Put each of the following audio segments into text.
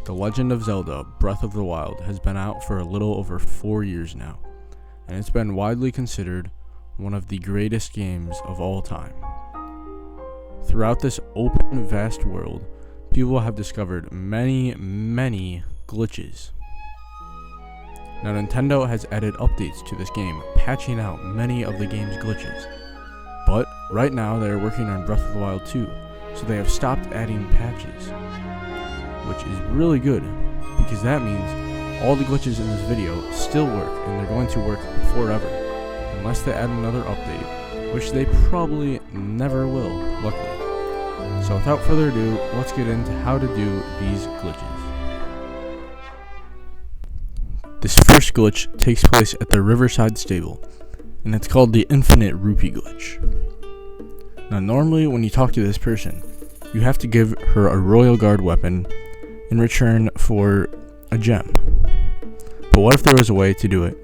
The Legend of Zelda Breath of the Wild has been out for a little over 4 years now, and it's been widely considered one of the greatest games of all time. Throughout this open, vast world, people have discovered many glitches. Now, Nintendo has added updates to this game, patching out many of the game's glitches. But right now they are working on Breath of the Wild 2, so they have stopped adding patches, which is really good, because that means all the glitches in this video still work, and they're going to work forever, unless they add another update, which they probably never will, luckily. So without further ado, let's get into how to do these glitches. This first glitch takes place at the Riverside Stable, and it's called the Infinite Rupee glitch. Now normally when you talk to this person, you have to give her a Royal Guard weapon in return for a gem. But what if there was a way to do it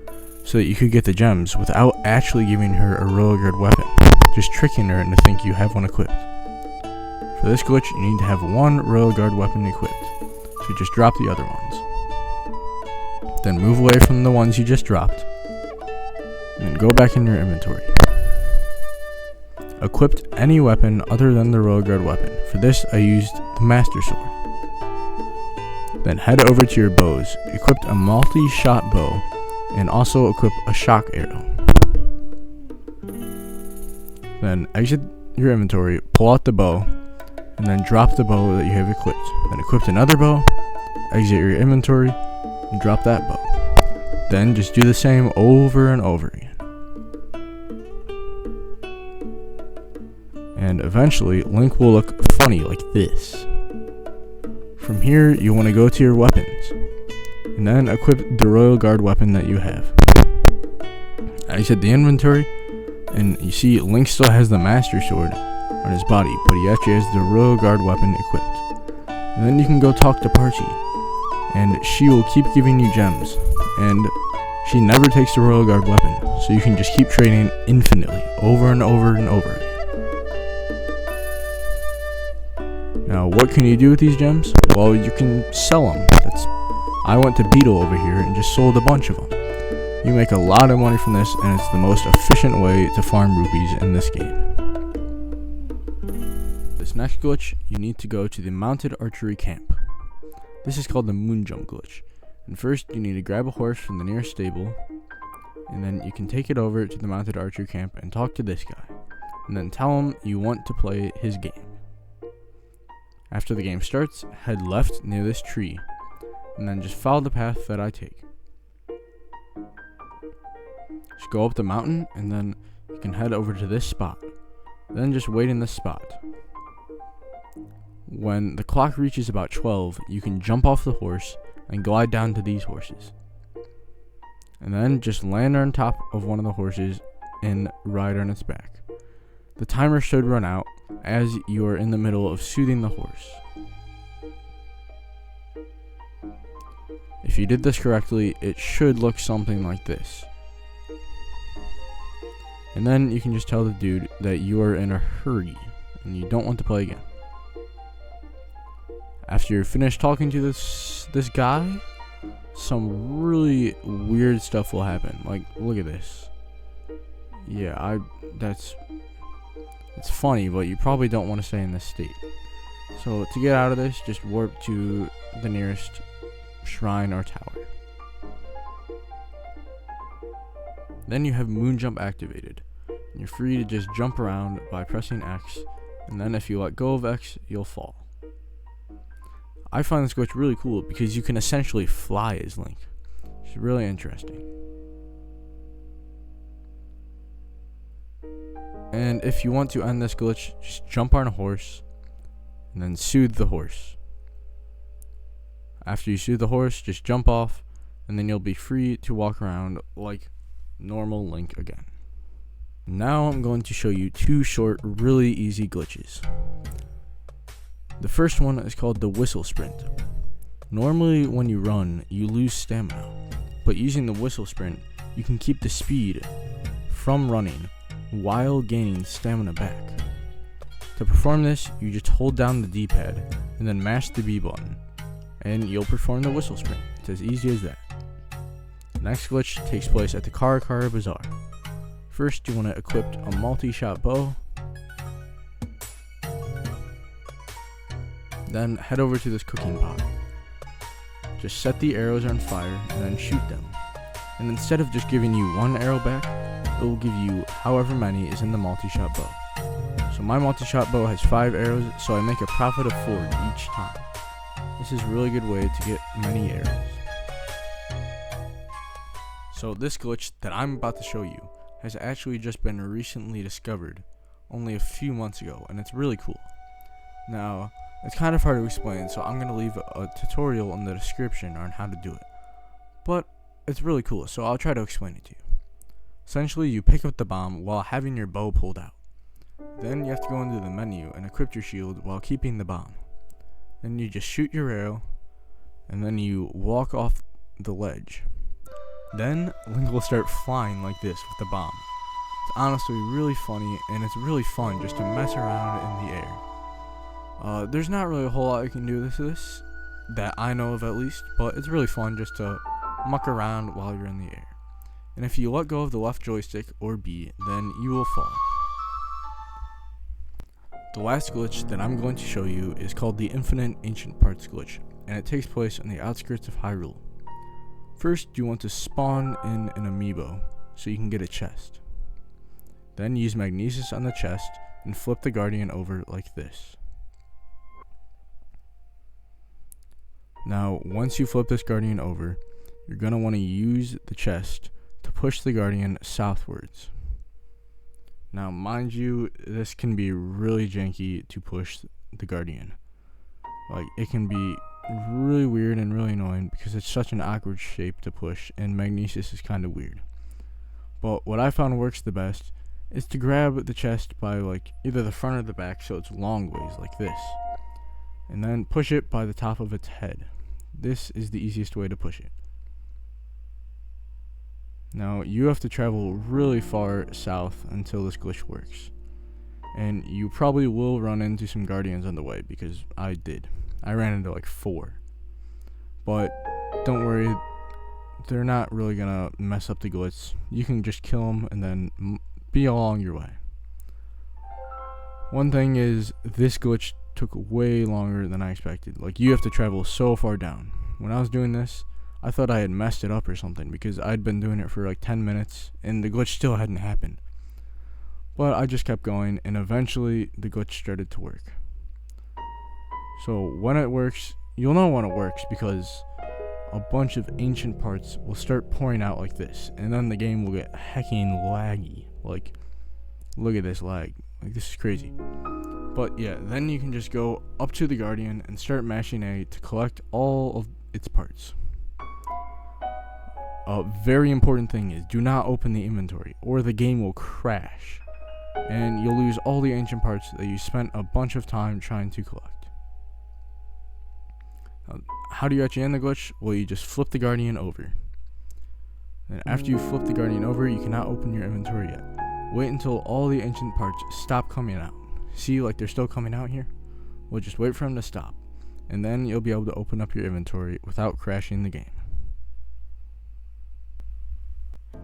so that you could get the gems without actually giving her a Royal Guard weapon, just tricking her into think you have one equipped? For this glitch, you need to have one Royal Guard weapon equipped, so just drop the other ones. Then move away from the ones you just dropped, and then go back in your inventory. Equipped any weapon other than the Royal Guard weapon. For this, I used the Master Sword. Then head over to your bows, equipped a multi-shot bow, and also equip a shock arrow. Then exit your inventory, pull out the bow, and then drop the bow that you have equipped. Then equip another bow, exit your inventory, and drop that bow. Then just do the same over and over again. And eventually, Link will look funny like this. From here, you want to go to your weapons, and then equip the Royal Guard weapon that you have. Exit the inventory, and you see Link still has the Master Sword on his body, but he actually has the Royal Guard weapon equipped. And then you can go talk to Party, and she will keep giving you gems, and she never takes the Royal Guard weapon, so you can just keep trading infinitely, over and over and over again. Now, what can you do with these gems? Well, you can sell them. I went to Beetle over here and just sold a bunch of them. You make a lot of money from this, and it's the most efficient way to farm rupees in this game. This next glitch, you need to go to the mounted archery camp. This is called the moon jump glitch. And first, you need to grab a horse from the nearest stable, and then you can take it over to the mounted archery camp and talk to this guy, and then tell him you want to play his game. After the game starts, head left near this tree, and then just follow the path that I take. Just go up the mountain, and then you can head over to this spot. Then just wait in this spot. When the clock reaches about 12, you can jump off the horse and glide down to these horses. And then just land on top of one of the horses and ride on its back. The timer should run out as you are in the middle of soothing the horse. If you did this correctly, it should look something like this. And then you can just tell the dude that you are in a hurry and you don't want to play again. After you're finished talking to this guy, some really weird stuff will happen. Like, look at this. Yeah, it's funny, but you probably don't want to stay in this state. So to get out of this, just warp to the nearest shrine or tower. Then you have moon jump activated, and you're free to just jump around by pressing X, and then if you let go of X, you'll fall. I find this glitch really cool because you can essentially fly as Link. It's really interesting. And if you want to end this glitch, just jump on a horse and then soothe the horse. After you soothe the horse, just jump off, and then you'll be free to walk around like normal Link again. Now I'm going to show you two short, really easy glitches. The first one is called the whistle sprint. Normally when you run, you lose stamina, but using the whistle sprint, you can keep the speed from running while gaining stamina back. To perform this, you just hold down the D-pad and then mash the B button, and you'll perform the whistle sprint. It's as easy as that. The next glitch takes place at the Car Bazaar. First, you want to equip a multi-shot bow. Then head over to this cooking pot. Just set the arrows on fire and then shoot them. And instead of just giving you one arrow back, it will give you however many is in the multi-shot bow. So my multi-shot bow has 5 arrows, so I make a profit of 4 each time. This is a really good way to get many arrows. So this glitch that I'm about to show you has actually just been recently discovered only a few months ago, and it's really cool. Now, it's kind of hard to explain, so I'm going to leave a tutorial in the description on how to do it. But it's really cool, so I'll try to explain it to you. Essentially, you pick up the bomb while having your bow pulled out. Then you have to go into the menu and equip your shield while keeping the bomb. Then you just shoot your arrow, and then you walk off the ledge. Then Link will start flying like this with the bomb. It's honestly really funny, and it's really fun just to mess around in the air. There's not really a whole lot you can do with this, that I know of at least, but it's really fun just to muck around while you're in the air. And if you let go of the left joystick, or B, then you will fall. The last glitch that I'm going to show you is called the Infinite Ancient Parts glitch, and it takes place on the outskirts of Hyrule. First, you want to spawn in an amiibo, so you can get a chest. Then use magnesis on the chest, and flip the guardian over like this. Now, once you flip this guardian over, you're going to want to use the chest to push the guardian southwards. Now, mind you, this can be really janky to push the guardian. Like, it can be really weird and really annoying because it's such an awkward shape to push, and magnesis is kind of weird. But what I found works the best is to grab the chest by like either the front or the back, so it's long ways like this, and then push it by the top of its head. This is the easiest way to push it. Now, you have to travel really far south until this glitch works. And you probably will run into some guardians on the way, because I did. I ran into like 4. But don't worry, they're not really gonna mess up the glitch. You can just kill them and then be along your way. One thing is, this glitch took way longer than I expected. Like, you have to travel so far down. When I was doing this, I thought I had messed it up or something, because I'd been doing it for like 10 minutes and the glitch still hadn't happened. But I just kept going, and eventually the glitch started to work. So when it works, you'll know when it works because a bunch of ancient parts will start pouring out like this, and then the game will get hecking laggy. Like, look at this lag. Like, this is crazy. But yeah, then you can just go up to the guardian and start mashing A to collect all of its parts. A very important thing is, do not open the inventory or the game will crash, and you'll lose all the ancient parts that you spent a bunch of time trying to collect. Now, how do you actually end the glitch? Well, you just flip the guardian over. Then after you flip the guardian over, you cannot open your inventory yet. Wait until all the ancient parts stop coming out. See, like they're still coming out here? Well, just wait for them to stop, and then you'll be able to open up your inventory without crashing the game.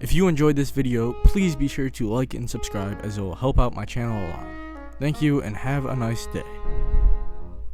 If you enjoyed this video, please be sure to like and subscribe, as it will help out my channel a lot. Thank you, and have a nice day.